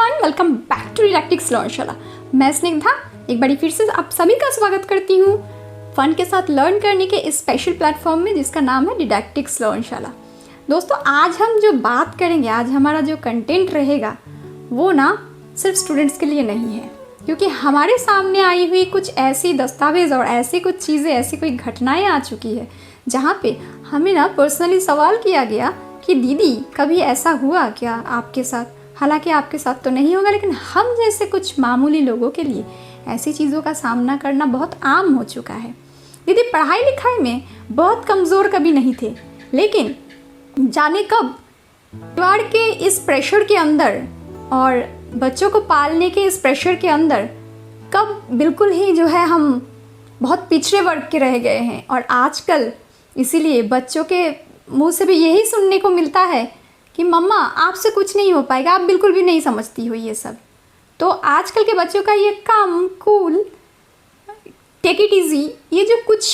Everyone, welcome back to Didactics Learnshala. मैं स्निग्धा एक बारी फिर से आप सभी का स्वागत करती हूँ फन के साथ लर्न करने के इस स्पेशल प्लेटफॉर्म में जिसका नाम है डिडैक्टिक्स लर्नशाला। दोस्तों, आज हम जो बात करेंगे, आज हमारा जो कंटेंट रहेगा वो ना सिर्फ स्टूडेंट्स के लिए नहीं है, क्योंकि हमारे सामने आई हुई कुछ ऐसी दस्तावेज़ और ऐसी कुछ चीज़ें, ऐसी कोई घटनाएं आ चुकी है जहाँ पे हमें ना पर्सनली सवाल किया गया कि दीदी कभी ऐसा हुआ क्या आपके साथ। हालांकि आपके साथ तो नहीं होगा, लेकिन हम जैसे कुछ मामूली लोगों के लिए ऐसी चीज़ों का सामना करना बहुत आम हो चुका है। दीदी पढ़ाई लिखाई में बहुत कमज़ोर कभी नहीं थे, लेकिन जाने कब परिवार के इस प्रेशर के अंदर और बच्चों को पालने के इस प्रेशर के अंदर कब बिल्कुल ही जो है हम बहुत पिछड़े वर्ग के रह गए हैं। और आजकल इसीलिए बच्चों के मुंह से भी यही सुनने को मिलता है कि मम्मा आपसे कुछ नहीं हो पाएगा, आप बिल्कुल भी नहीं समझती हो ये सब। तो आजकल के बच्चों का ये कम कूल, टेक इट इजी, ये जो कुछ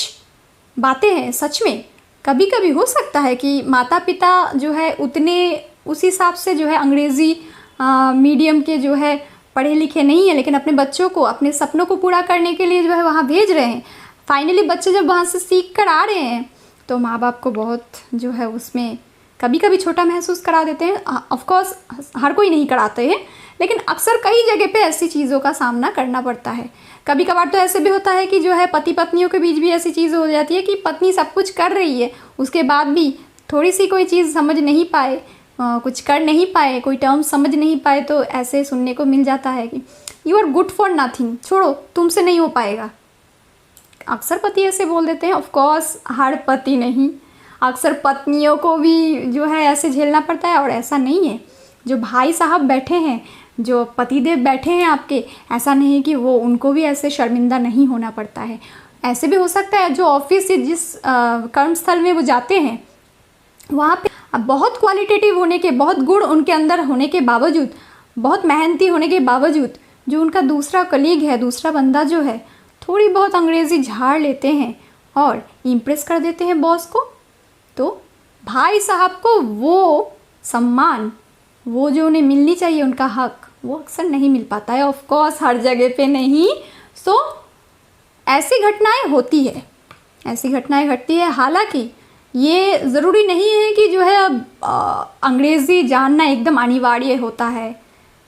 बातें हैं, सच में कभी कभी हो सकता है कि माता पिता जो है उतने उस हिसाब से जो है अंग्रेज़ी मीडियम के जो है पढ़े लिखे नहीं है, लेकिन अपने बच्चों को अपने सपनों को पूरा करने के लिए जो है वहाँ भेज रहे हैं। फाइनली बच्चे जब वहाँ से सीख कर आ रहे हैं तो माँ बाप को बहुत जो है उसमें कभी कभी छोटा महसूस करा देते हैं। ऑफ कोर्स हर कोई नहीं कराते हैं, लेकिन अक्सर कई जगह पे ऐसी चीज़ों का सामना करना पड़ता है। कभी कभार तो ऐसे भी होता है कि जो है पति पत्नियों के बीच भी ऐसी चीज़ हो जाती है कि पत्नी सब कुछ कर रही है, उसके बाद भी थोड़ी सी कोई चीज़ समझ नहीं पाए, कुछ कर नहीं पाए, कोई टर्म समझ नहीं पाए, तो ऐसे सुनने को मिल जाता है कि you are good for nothing, छोड़ो तुमसे नहीं हो पाएगा। अक्सर पति ऐसे बोल देते हैं। ऑफ कोर्स हर पति नहीं, अक्सर पत्नियों को भी जो है ऐसे झेलना पड़ता है। और ऐसा नहीं है, जो भाई साहब बैठे हैं, जो पतिदेव बैठे हैं आपके, ऐसा नहीं है कि वो उनको भी ऐसे शर्मिंदा नहीं होना पड़ता है। ऐसे भी हो सकता है जो ऑफिस से जिस कर्मस्थल में वो जाते हैं वहाँ पे बहुत क्वालिटेटिव होने के, बहुत गुण उनके अंदर होने के बावजूद, बहुत मेहनती होने के बावजूद, जो उनका दूसरा कलीग है, दूसरा बंदा जो है थोड़ी बहुत अंग्रेज़ी झाड़ लेते हैं और इम्प्रेस कर देते हैं बॉस को, तो भाई साहब को वो सम्मान, वो जो उन्हें मिलनी चाहिए उनका हक, वो अक्सर नहीं मिल पाता है। ऑफ कोर्स हर जगह पे नहीं। सो ऐसी घटनाएं होती है, ऐसी घटनाएं घटती है। हालांकि ये ज़रूरी नहीं है कि जो है अब अंग्रेज़ी जानना एकदम अनिवार्य होता है,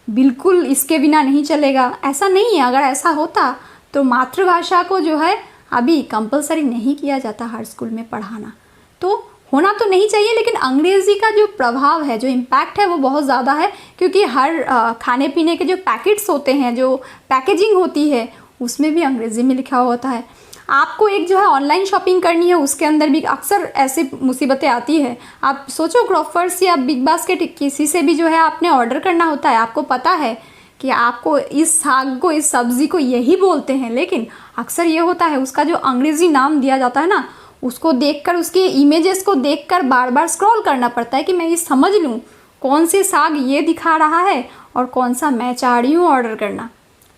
बिल्कुल इसके बिना नहीं चलेगा, ऐसा नहीं है। अगर ऐसा होता तो मातृभाषा को जो है अभी कंपलसरी नहीं किया जाता हर स्कूल में पढ़ाना, तो होना तो नहीं चाहिए। लेकिन अंग्रेज़ी का जो प्रभाव है, जो इम्पैक्ट है, वो बहुत ज़्यादा है, क्योंकि हर खाने पीने के जो पैकेट्स होते हैं, जो पैकेजिंग होती है, उसमें भी अंग्रेज़ी में लिखा होता है। आपको एक जो है ऑनलाइन शॉपिंग करनी है, उसके अंदर भी अक्सर ऐसी मुसीबतें आती है। आप सोचो ग्रोफर्स या बिग बास्केट, किसी से भी जो है आपने ऑर्डर करना होता है, आपको पता है कि आपको इस साग को, इस सब्ज़ी को यही बोलते हैं, लेकिन अक्सर ये होता है उसका जो अंग्रेज़ी नाम दिया जाता है ना, उसको देखकर, उसके इमेजेस को देखकर बार बार स्क्रॉल करना पड़ता है कि मैं ये समझ लूँ कौन से साग ये दिखा रहा है और कौन सा मैं चाह रही हूँ ऑर्डर करना।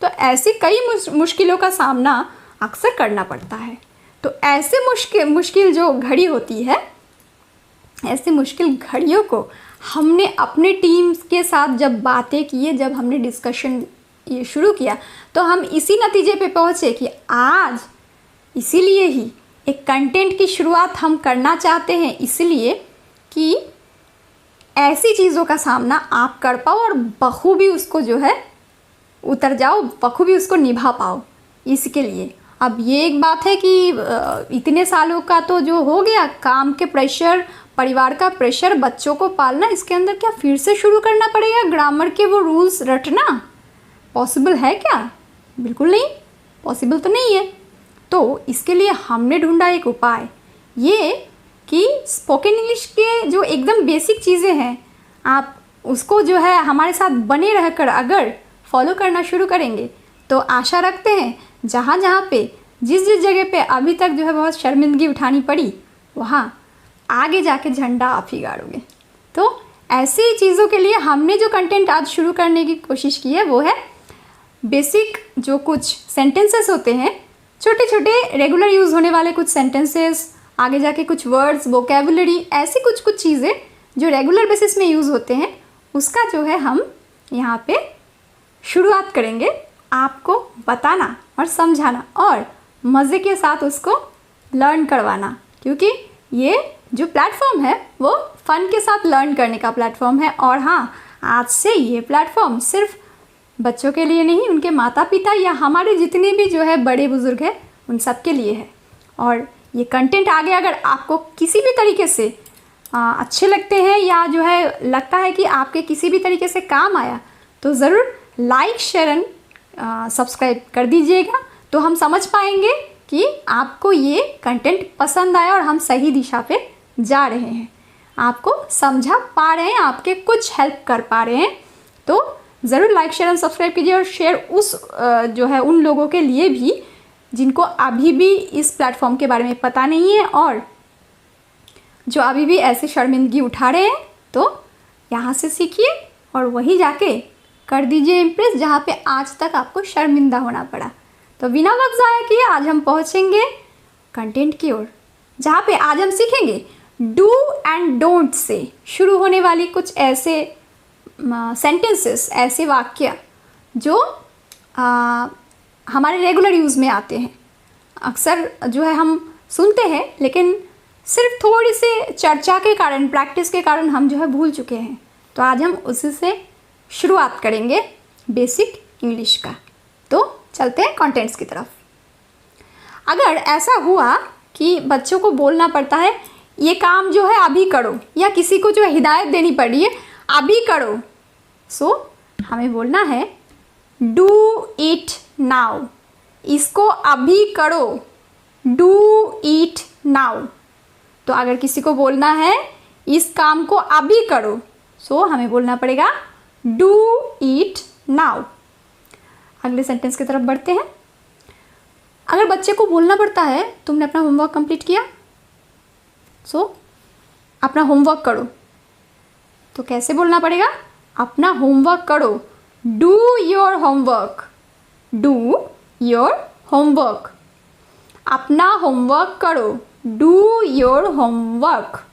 तो ऐसी कई मुश्किलों का सामना अक्सर करना पड़ता है। तो ऐसे मुश्किल जो घड़ी होती है, ऐसे मुश्किल घड़ियों को हमने अपने टीम्स के साथ जब बातें की, जब हमने डिस्कशन ये शुरू किया, तो हम इसी नतीजे पे पहुँचे कि आज इसीलिए ही एक कंटेंट की शुरुआत हम करना चाहते हैं, इसलिए कि ऐसी चीज़ों का सामना आप कर पाओ और बखूबी उसको जो है उतर जाओ, बखूबी उसको निभा पाओ। इसके लिए अब ये एक बात है कि इतने सालों का तो जो हो गया, काम के प्रेशर, परिवार का प्रेशर, बच्चों को पालना, इसके अंदर क्या फिर से शुरू करना पड़ेगा ग्रामर के वो रूल्स रटना? पॉसिबल है क्या? बिल्कुल नहीं, पॉसिबल तो नहीं है। तो इसके लिए हमने ढूंढा एक उपाय, ये कि स्पोकन इंग्लिश के जो एकदम बेसिक चीज़ें हैं, आप उसको जो है हमारे साथ बने रहकर अगर फॉलो करना शुरू करेंगे तो आशा रखते हैं जहाँ जहाँ पे, जिस जिस जगह पे अभी तक जो है बहुत शर्मिंदगी उठानी पड़ी, वहाँ आगे जाके झंडा आप ही गाड़ोगे। तो ऐसी चीज़ों के लिए हमने जो कंटेंट आज शुरू करने की कोशिश की है वो है बेसिक जो कुछ सेंटेंसेस होते हैं, छोटे छोटे रेगुलर यूज़ होने वाले कुछ सेंटेंसेस, आगे जाके कुछ वर्ड्स, वोकेबुलरी, ऐसी कुछ चीज़ें जो रेगुलर बेसिस में यूज़ होते हैं, उसका जो है हम यहाँ पे शुरुआत करेंगे आपको बताना और समझाना और मज़े के साथ उसको लर्न करवाना, क्योंकि ये जो प्लेटफॉर्म है वो फ़न के साथ लर्न करने का प्लेटफॉर्म है। और हाँ, आज से ये प्लेटफॉर्म सिर्फ बच्चों के लिए नहीं, उनके माता पिता या हमारे जितने भी जो है बड़े बुज़ुर्ग हैं उन सब के लिए है। और ये कंटेंट आगे अगर आपको किसी भी तरीके से अच्छे लगते हैं या जो है लगता है कि आपके किसी भी तरीके से काम आया, तो ज़रूर लाइक शेयर एंड सब्सक्राइब कर दीजिएगा, तो हम समझ पाएंगे कि आपको ये कंटेंट पसंद आया और हम सही दिशा पे जा रहे हैं, आपको समझा पा रहे हैं, आपके कुछ हेल्प कर पा रहे हैं। तो ज़रूर लाइक शेयर एंड सब्सक्राइब कीजिए और शेयर उस जो है उन लोगों के लिए भी जिनको अभी भी इस प्लेटफॉर्म के बारे में पता नहीं है और जो अभी भी ऐसे शर्मिंदगी उठा रहे हैं। तो यहाँ से सीखिए और वहीं जाके कर दीजिए इम्प्रेस जहाँ पे आज तक आपको शर्मिंदा होना पड़ा। तो बिना वक्त ज़ाया किए आज हम पहुँचेंगे कंटेंट की ओर, जहाँ पे आज हम सीखेंगे डू एंड डोंट से शुरू होने वाली कुछ ऐसे सेंटेंसेस, ऐसे वाक्य जो हमारे रेगुलर यूज़ में आते हैं। अक्सर जो है हम सुनते हैं, लेकिन सिर्फ थोड़ी सी चर्चा के कारण, प्रैक्टिस के कारण हम जो है भूल चुके हैं। तो आज हम उसी से शुरुआत करेंगे बेसिक इंग्लिश का। तो चलते हैं कंटेंट्स की तरफ। अगर ऐसा हुआ कि बच्चों को बोलना पड़ता है ये काम जो है अभी करो, या किसी को जो है हिदायत देनी पड़ी है अभी करो, सो हमें बोलना है डू इट नाउ। इसको अभी करो, डू इट नाउ। तो अगर किसी को बोलना है इस काम को अभी करो, सो हमें बोलना पड़ेगा डू इट नाउ। अगले सेंटेंस की तरफ बढ़ते हैं। अगर बच्चे को बोलना पड़ता है तुमने अपना होमवर्क कंप्लीट किया, सो अपना होमवर्क करो, तो कैसे बोलना पड़ेगा? अपना होमवर्क करो, do your homework, do your homework. अपना होमवर्क करो, डू योर होमवर्क।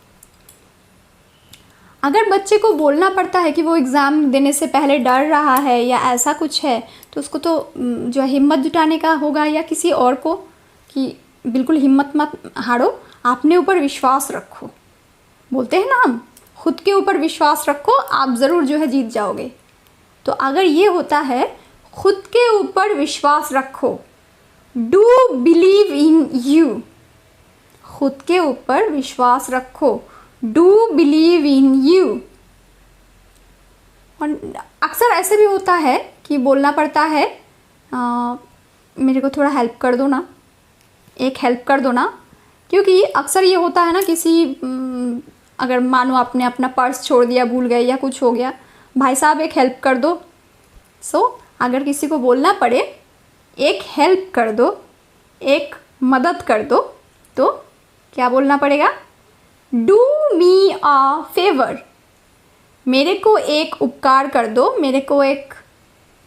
अगर बच्चे को बोलना पड़ता है कि वो एग्ज़ाम देने से पहले डर रहा है या ऐसा कुछ है, तो उसको तो जो हिम्मत जुटाने का होगा या किसी और को कि बिल्कुल हिम्मत मत हारो, अपने ऊपर विश्वास रखो। बोलते हैं ना हम, खुद के ऊपर विश्वास रखो, आप ज़रूर जो है जीत जाओगे। तो अगर ये होता है खुद के ऊपर विश्वास रखो, डू बिलीव इन यू, खुद के ऊपर विश्वास रखो, डू बिलीव इन यू। और अक्सर ऐसे भी होता है कि बोलना पड़ता है मेरे को थोड़ा हेल्प कर दो ना, एक हेल्प कर दो ना, क्योंकि अक्सर ये होता है ना किसी अगर मानो आपने अपना पर्स छोड़ दिया, भूल गए या कुछ हो गया, भाई साहब एक हेल्प कर दो। सो अगर किसी को बोलना पड़े एक हेल्प कर दो, एक मदद कर दो, तो क्या बोलना पड़ेगा? डू मी अ फेवर, मेरे को एक उपकार कर दो, मेरे को एक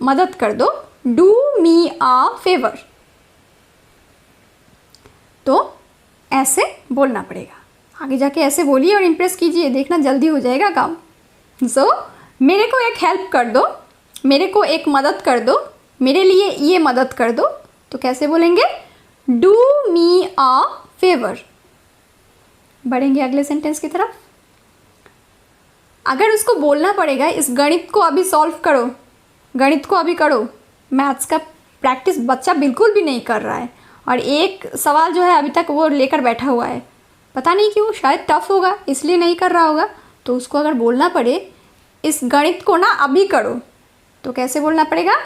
मदद कर दो, डू मी अ फेवर। तो ऐसे बोलना पड़ेगा। आगे जाके ऐसे बोलिए और इम्प्रेस कीजिए, देखना जल्दी हो जाएगा काम। सो मेरे को एक हेल्प कर दो, मेरे को एक मदद कर दो, मेरे लिए ये मदद कर दो, तो कैसे बोलेंगे? Do me a favour. बढ़ेंगे अगले सेंटेंस की तरफ। अगर उसको बोलना पड़ेगा इस गणित को अभी सॉल्व करो, गणित को अभी करो, मैथ्स का प्रैक्टिस बच्चा बिल्कुल भी नहीं कर रहा है और एक सवाल जो है अभी तक वो लेकर बैठा हुआ है, पता नहीं क्यों, शायद टफ होगा इसलिए नहीं कर रहा होगा। तो उसको अगर बोलना पड़े इस गणित को ना अभी करो, तो कैसे बोलना पड़ेगा?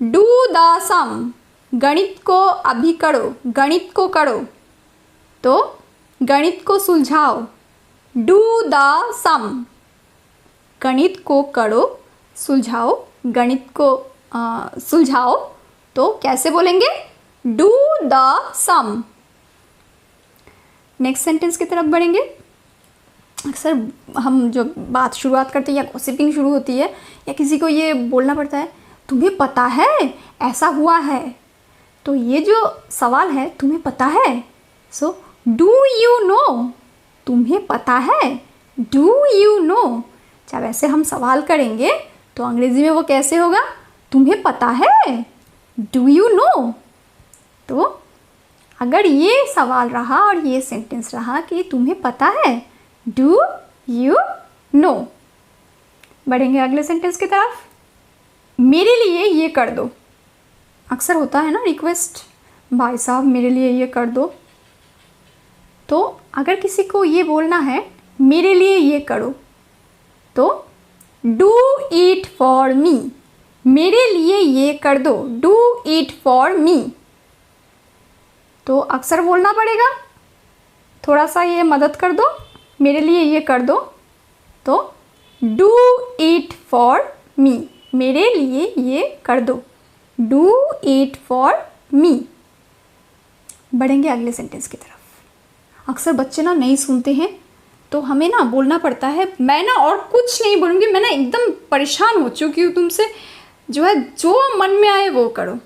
डू द सम, गणित को अभी करो, गणित को करो, तो गणित को सुलझाओ, डू द सम, गणित को करो, सुलझाओ, गणित को सुलझाओ, तो कैसे बोलेंगे? Do the sum. Next sentence की तरफ बढ़ेंगे। अक्सर हम जो बात शुरुआत करते हैं या गॉसिपिंग शुरू होती है या किसी को ये बोलना पड़ता है तुम्हें पता है ऐसा हुआ है, तो ये जो सवाल है तुम्हें पता है, सो डू यू नो, तुम्हें पता है, डू यू नो। जब ऐसे हम सवाल करेंगे तो अंग्रेज़ी में वो कैसे होगा? तुम्हें पता है, डू यू नो। तो अगर ये सवाल रहा और ये सेंटेंस रहा कि तुम्हें पता है, डू यू नो। बढ़ेंगे अगले सेंटेंस की तरफ। मेरे लिए ये कर दो। अक्सर होता है ना रिक्वेस्ट, भाई साहब मेरे लिए ये कर दो। तो अगर किसी को ये बोलना है मेरे लिए ये करो, तो डू इट फॉर मी। मेरे लिए ये कर दो, डू इट फॉर मी। तो अक्सर बोलना पड़ेगा, थोड़ा सा ये मदद कर दो, मेरे लिए ये कर दो। तो डू इट फॉर मी, मेरे लिए ये कर दो, डू इट फॉर मी। बढ़ेंगे अगले सेंटेंस की तरफ। अक्सर बच्चे ना नहीं सुनते हैं, तो हमें ना बोलना पड़ता है। मैं ना और कुछ नहीं बोलूँगी, मैं ना एकदम परेशान हो चुकी हूँ तुमसे। जो है, जो मन में आए वो करो,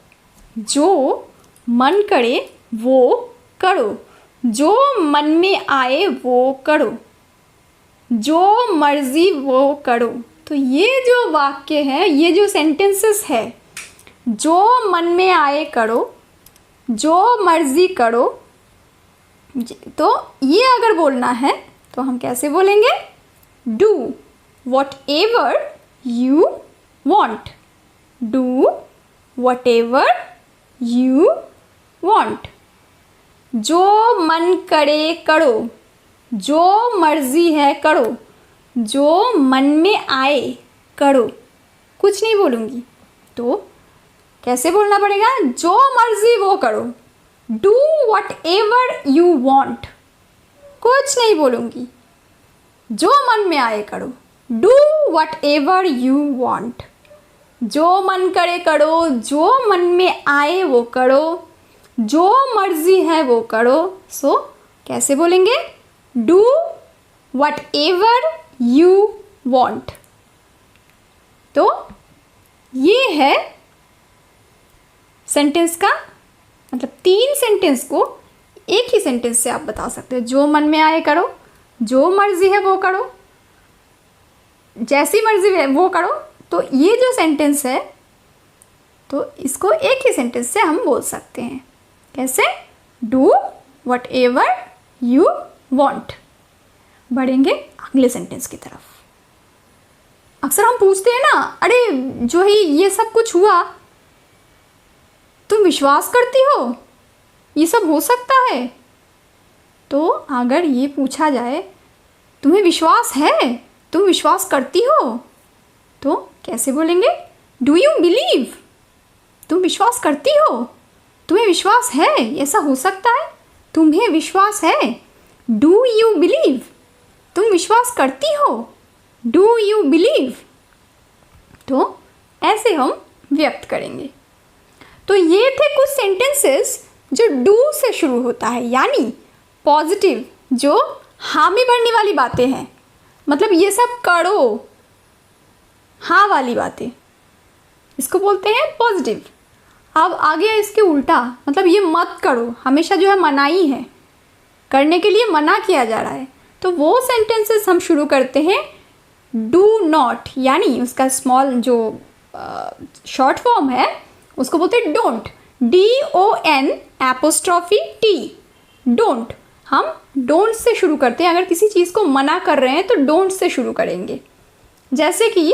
जो मन करे वो करो, जो मन में आए वो करो, जो मर्जी वो करो। तो ये जो वाक्य है, ये जो सेंटेंसेस है, जो मन में आए करो, जो मर्जी करो, तो ये अगर बोलना है तो हम कैसे बोलेंगे? Do what ever you want, do what ever you want. जो मन करे करो, जो मर्जी है करो, जो मन में आए करो। कुछ नहीं बोलूँगी, तो कैसे बोलना पड़ेगा? जो मर्जी वो करो, do what ever you want. कुछ नहीं बोलूँगी, जो मन में आए करो, do what ever you want. जो मन करे करो, जो मन में आए वो करो, जो मर्जी है वो करो। सो कैसे बोलेंगे? Do what ever you want. तो ये है सेंटेंस का मतलब 3 सेंटेंस को एक ही सेंटेंस से आप बता सकते हो। जो मन में आए करो, जो मर्जी है वो करो, जैसी मर्जी है वो करो। तो ये जो सेंटेंस है, तो इसको एक ही सेंटेंस से हम बोल सकते हैं। कैसे? Do what ever you want. बढ़ेंगे अगले सेंटेंस की तरफ। अक्सर हम पूछते हैं ना, अरे जो ही ये सब कुछ हुआ, तुम विश्वास करती हो ये सब हो सकता है? तो अगर ये पूछा जाए तुम्हें विश्वास है, तुम विश्वास करती हो, तो कैसे बोलेंगे? Do you believe. तुम विश्वास करती हो, तुम्हें विश्वास है ऐसा हो सकता है, तुम्हें विश्वास है। Do you believe. तुम विश्वास करती हो, डू यू बिलीव। तो ऐसे हम व्यक्त करेंगे। तो ये थे कुछ सेंटेंसेस जो डू से शुरू होता है, यानी पॉजिटिव, जो हामी भरने वाली बातें हैं। मतलब ये सब करो, हाँ वाली बातें, इसको बोलते हैं पॉजिटिव। अब आगे इसके उल्टा, मतलब ये मत करो, हमेशा जो है मनाही है, करने के लिए मना किया जा रहा है। तो वो सेंटेंसेस हम शुरू करते हैं डू नॉट, यानी उसका स्मॉल जो शॉर्ट फॉर्म है उसको बोलते हैं डोंट, DON''T, डोंट। हम डोंट से शुरू करते हैं। अगर किसी चीज़ को मना कर रहे हैं तो डोंट से शुरू करेंगे। जैसे कि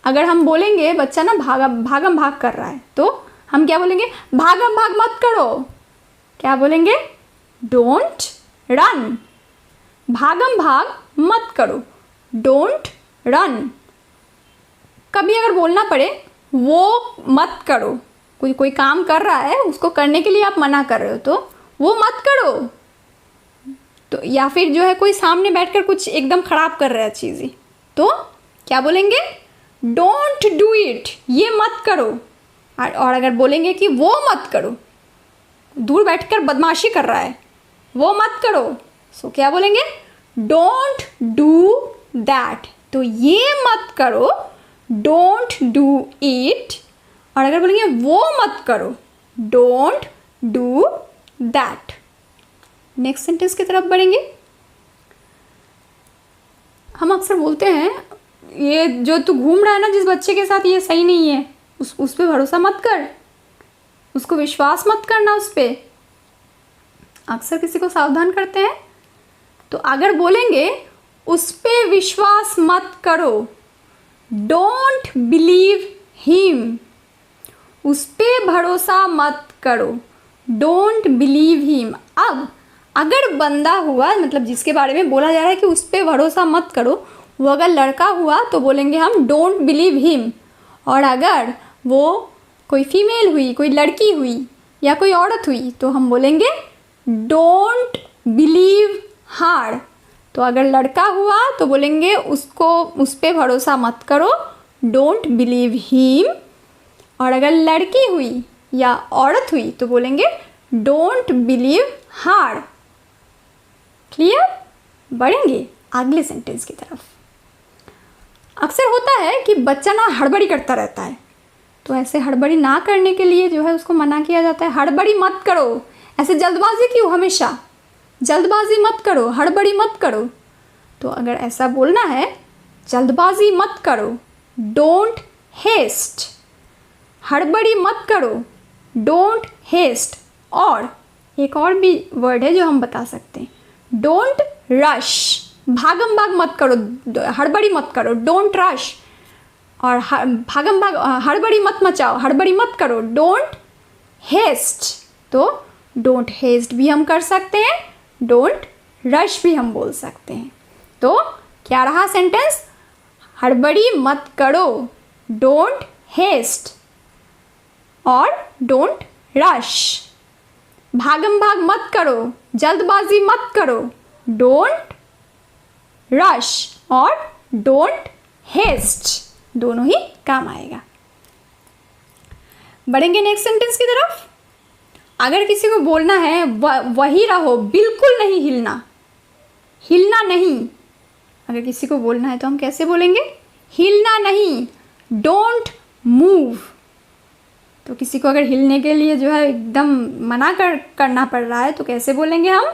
अगर हम बोलेंगे बच्चा ना भागम भाग कर रहा है, तो हम क्या बोलेंगे? भागम भाग मत करो। क्या बोलेंगे? Don't run. भागम भाग मत करो, डोंट रन। कभी अगर बोलना पड़े वो मत करो, कोई काम कर रहा है उसको करने के लिए आप मना कर रहे हो, तो वो मत करो। तो या फिर जो है कोई सामने बैठकर कुछ एकदम ख़राब कर रहा है चीज़ें, तो क्या बोलेंगे? डोंट डू इट, ये मत करो। और अगर बोलेंगे कि वो मत करो, दूर बैठकर बदमाशी कर रहा है, वो मत करो, सो क्या बोलेंगे? Don't do that. तो ये मत करो, डोंट डू इट। और अगर बोलेंगे वो मत करो, don't do that. Next sentence की तरफ बढ़ेंगे। हम अक्सर बोलते हैं ये जो तू घूम रहा है ना जिस बच्चे के साथ, ये सही नहीं है, उस पे भरोसा मत कर, उसको विश्वास मत करना उस पे। अक्सर किसी को सावधान करते हैं। तो अगर बोलेंगे उस पे विश्वास मत करो, डोंट बिलीव हिम, उस पे भरोसा मत करो, डोंट बिलीव हिम। अब अगर बंदा हुआ, मतलब जिसके बारे में बोला जा रहा है कि उस पे भरोसा मत करो, वो अगर लड़का हुआ तो बोलेंगे हम डोंट बिलीव हिम। और अगर वो कोई फीमेल हुई, कोई लड़की हुई या कोई औरत हुई तो हम बोलेंगे डोंट बिलीव हर। तो अगर लड़का हुआ तो बोलेंगे उसको, उस पे भरोसा मत करो, डोंट बिलीव हिम। और अगर लड़की हुई या औरत हुई तो बोलेंगे डोंट बिलीव हर। क्लियर? बढ़ेंगे अगले सेंटेंस की तरफ। अक्सर होता है कि बच्चा ना हड़बड़ी करता रहता है, तो ऐसे हड़बड़ी ना करने के लिए जो है उसको मना किया जाता है, हड़बड़ी मत करो, ऐसे जल्दबाजी क्यों, हमेशा जल्दबाजी मत करो, हड़बड़ी मत करो। तो अगर ऐसा बोलना है जल्दबाजी मत करो, डोंट हेस्ट, हड़बड़ी मत करो, डोंट हेस्ट। और एक और भी वर्ड है जो हम बता सकते हैं, डोंट रश, भागम भाग मत करो, हड़बड़ी मत करो, डोंट रश। और भागम भाग, हड़बड़ी मत मचाओ, हड़बड़ी मत करो, डोंट हेस्ट। तो डोंट हेस्ट भी हम कर सकते हैं, डोंट रश भी हम बोल सकते हैं। तो क्या रहा सेंटेंस? हड़बड़ी मत करो, डोंट हेस्ट, और डोंट रश। भागम भाग मत करो, जल्दबाजी मत करो, डोंट रश और डोंट हेस्ट, दोनों ही काम आएगा। बढ़ेंगे नेक्स्ट सेंटेंस की तरफ। अगर किसी को बोलना है वही रहो, बिल्कुल नहीं हिलना, हिलना नहीं। अगर किसी को बोलना है तो हम कैसे बोलेंगे? हिलना नहीं, डोंट मूव। तो किसी को अगर हिलने के लिए जो है एकदम मना करना पड़ रहा है तो कैसे बोलेंगे हम?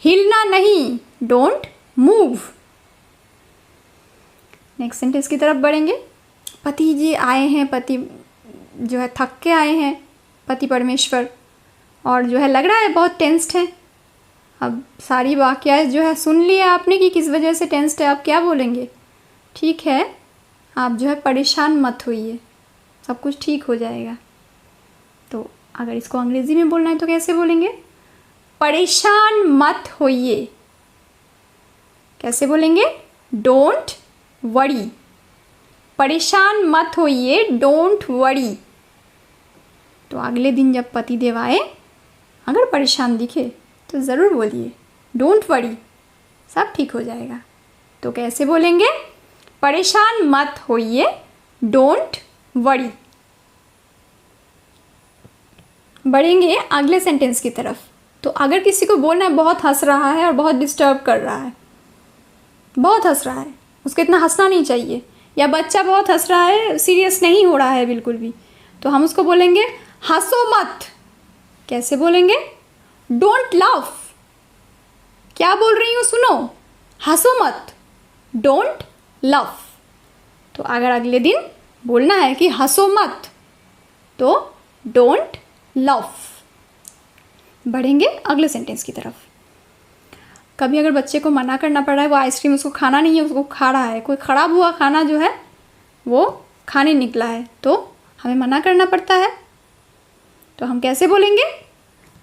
हिलना नहीं, डोंट मूव। नेक्स्ट सेंटेंस की तरफ बढ़ेंगे। पति जी आए हैं, पति जो है थक के आए हैं, पति परमेश्वर, और जो है लग रहा है बहुत टेंस्ड है। अब सारी वाकया जो है सुन लिया आपने कि किस वजह से टेंस्ड है, आप क्या बोलेंगे? ठीक है, आप जो है परेशान मत होइए, सब कुछ ठीक हो जाएगा। तो अगर इसको अंग्रेज़ी में बोलना है तो कैसे बोलेंगे? परेशान मत होइए। कैसे बोलेंगे? Don't worry. परेशान मत होइए, डोंट वरी। तो अगले दिन जब पति देव आए, अगर परेशान दिखे तो ज़रूर बोलिए डोंट वरी, सब ठीक हो जाएगा। तो कैसे बोलेंगे? परेशान मत होइए, डोंट वरी। बढ़ेंगे अगले सेंटेंस की तरफ। तो अगर किसी को बोलना है बहुत हंस रहा है और बहुत डिस्टर्ब कर रहा है, बहुत हंस रहा है, उसको इतना हंसना नहीं चाहिए, या बच्चा बहुत हंस रहा है, सीरियस नहीं हो रहा है बिल्कुल भी, तो हम उसको बोलेंगे हंसो मत। कैसे बोलेंगे? Don't laugh. क्या बोल रही हूँ सुनो, हंसो मत, डोंट लाफ। तो अगर अगले दिन बोलना है कि हंसो मत तो डोंट लाफ। बढ़ेंगे अगले सेंटेंस की तरफ। कभी अगर बच्चे को मना करना पड़ रहा है, वो आइसक्रीम उसको खाना नहीं है, उसको खा रहा है, कोई ख़राब हुआ खाना जो है वो खाने निकला है, तो हमें मना करना पड़ता है। तो हम कैसे बोलेंगे?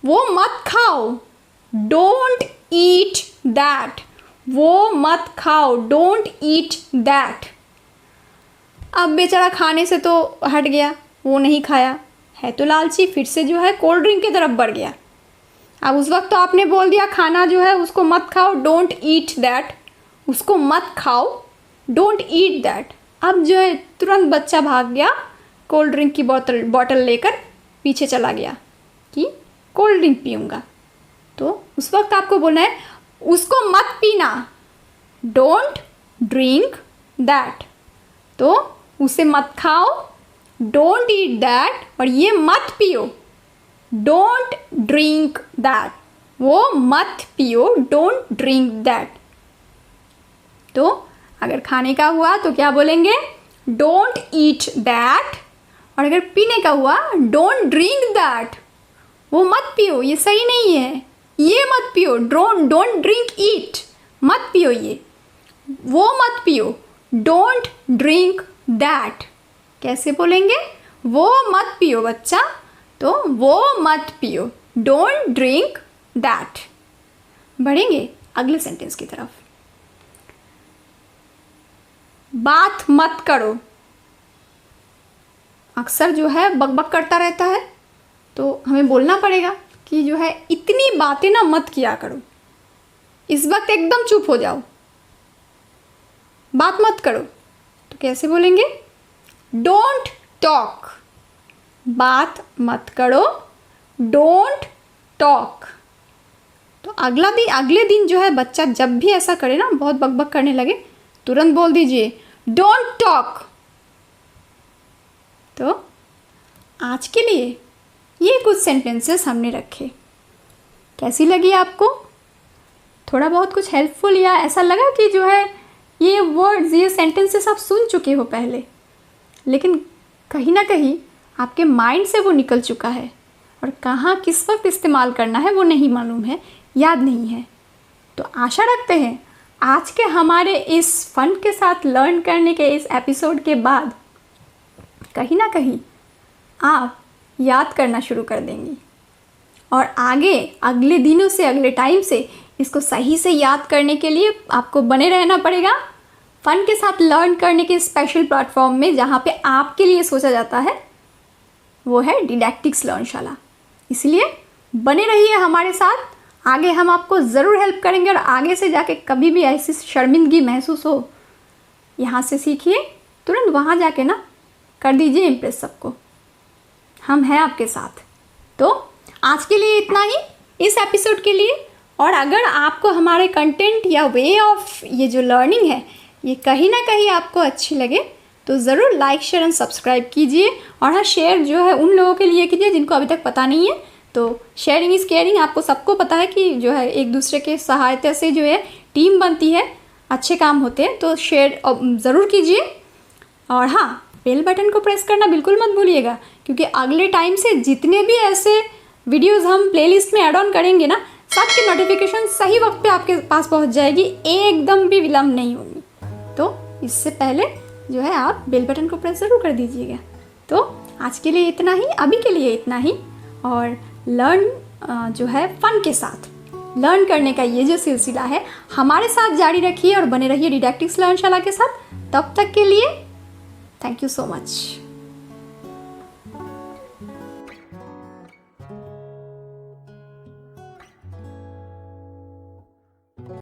वो मत खाओ, डोंट ईट दैट। वो मत खाओ, डोंट ईट दैट। अब बेचारा खाने से तो हट गया, वो नहीं खाया, है तो लालची, फिर से जो है कोल्ड ड्रिंक की तरफ बढ़ गया। अब उस वक्त तो आपने बोल दिया खाना जो है उसको मत खाओ, डोंट ईट दैट, उसको मत खाओ, डोंट ईट दैट। अब जो है तुरंत बच्चा भाग गया, कोल्ड ड्रिंक की बॉटल लेकर पीछे चला गया कि कोल्ड ड्रिंक पीऊँगा। तो उस वक्त आपको बोलना है उसको मत पीना, डोंट ड्रिंक दैट। तो उसे मत खाओ, डोंट ईट दैट, और ये मत पियो, डोंट ड्रिंक दैट। वो मत पियो, डोंट ड्रिंक दैट। तो अगर खाने का हुआ तो क्या बोलेंगे? डोंट ईट दैट, और अगर पीने का हुआ, डोंट ड्रिंक दैट, वो मत पियो, ये सही नहीं है, ये मत पियो, डोंट ड्रिंक इट, मत पियो ये, वो मत पियो, डोंट ड्रिंक दैट। कैसे बोलेंगे? वो मत पियो बच्चा, तो वो मत पियो, डोंट ड्रिंक दैट। बढ़ेंगे अगले सेंटेंस की तरफ। बात मत करो, अक्सर जो है बकबक करता रहता है, तो हमें बोलना पड़ेगा कि जो है इतनी बातें ना मत किया करो, इस वक्त एकदम चुप हो जाओ, बात मत करो। तो कैसे बोलेंगे? डोंट टॉक, बात मत करो, डोंट टॉक। तो अगले दिन जो है बच्चा जब भी ऐसा करे ना, बहुत बकबक करने लगे, तुरंत बोल दीजिए डोंट टॉक। तो आज के लिए ये कुछ सेंटेंसेस हमने रखे। कैसी लगी आपको? थोड़ा बहुत कुछ हेल्पफुल या ऐसा लगा कि जो है ये वर्ड्स, ये सेंटेंसेस आप सुन चुके हो पहले, लेकिन कहीं ना कहीं आपके माइंड से वो निकल चुका है और कहाँ किस वक्त इस्तेमाल करना है वो नहीं मालूम है, याद नहीं है। तो आशा रखते हैं आज के हमारे इस फन के साथ लर्न करने के इस एपिसोड के बाद कहीं ना कहीं आप याद करना शुरू कर देंगी और आगे अगले दिनों से, अगले टाइम से इसको सही से याद करने के लिए आपको बने रहना पड़ेगा फन के साथ लर्न करने के स्पेशल प्लेटफॉर्म में, जहाँ पे आपके लिए सोचा जाता है, वो है डिडैक्टिक्स लर्नशाला। इसलिए बने रहिए हमारे साथ, आगे हम आपको ज़रूर हेल्प करेंगे और आगे से जाके कभी भी ऐसी शर्मिंदगी महसूस हो, यहाँ से सीखिए, तुरंत वहाँ जाके ना कर दीजिए इम्प्रेस सबको, हम हैं आपके साथ। तो आज के लिए इतना ही इस एपिसोड के लिए। और अगर आपको हमारे कंटेंट या वे ऑफ ये जो लर्निंग है ये कहीं ना कहीं आपको अच्छी लगे तो ज़रूर लाइक, शेयर एंड सब्सक्राइब कीजिए। और हाँ, शेयर जो है उन लोगों के लिए कीजिए जिनको अभी तक पता नहीं है। तो शेयरिंग इज़ केयरिंग, आपको सबको पता है कि जो है एक दूसरे के सहायता से जो है टीम बनती है, अच्छे काम होते हैं। तो शेयर ज़रूर कीजिए और हाँ, बेल बटन को प्रेस करना बिल्कुल मत भूलिएगा, क्योंकि अगले टाइम से जितने भी ऐसे वीडियोस हम प्लेलिस्ट में ऐड ऑन करेंगे ना, सबकी नोटिफिकेशन सही वक्त पे आपके पास पहुंच जाएगी, एकदम भी विलम्ब नहीं होगी। तो इससे पहले जो है आप बेल बटन को प्रेस ज़रूर कर दीजिएगा। तो आज के लिए इतना ही, अभी के लिए इतना ही। और लर्न जो है फन के साथ लर्न करने का ये जो सिलसिला है हमारे साथ जारी रखिए और बने रहिए डिडैक्टिक्स लर्नशाला के साथ। तब तक के लिए थैंक यू सो मच।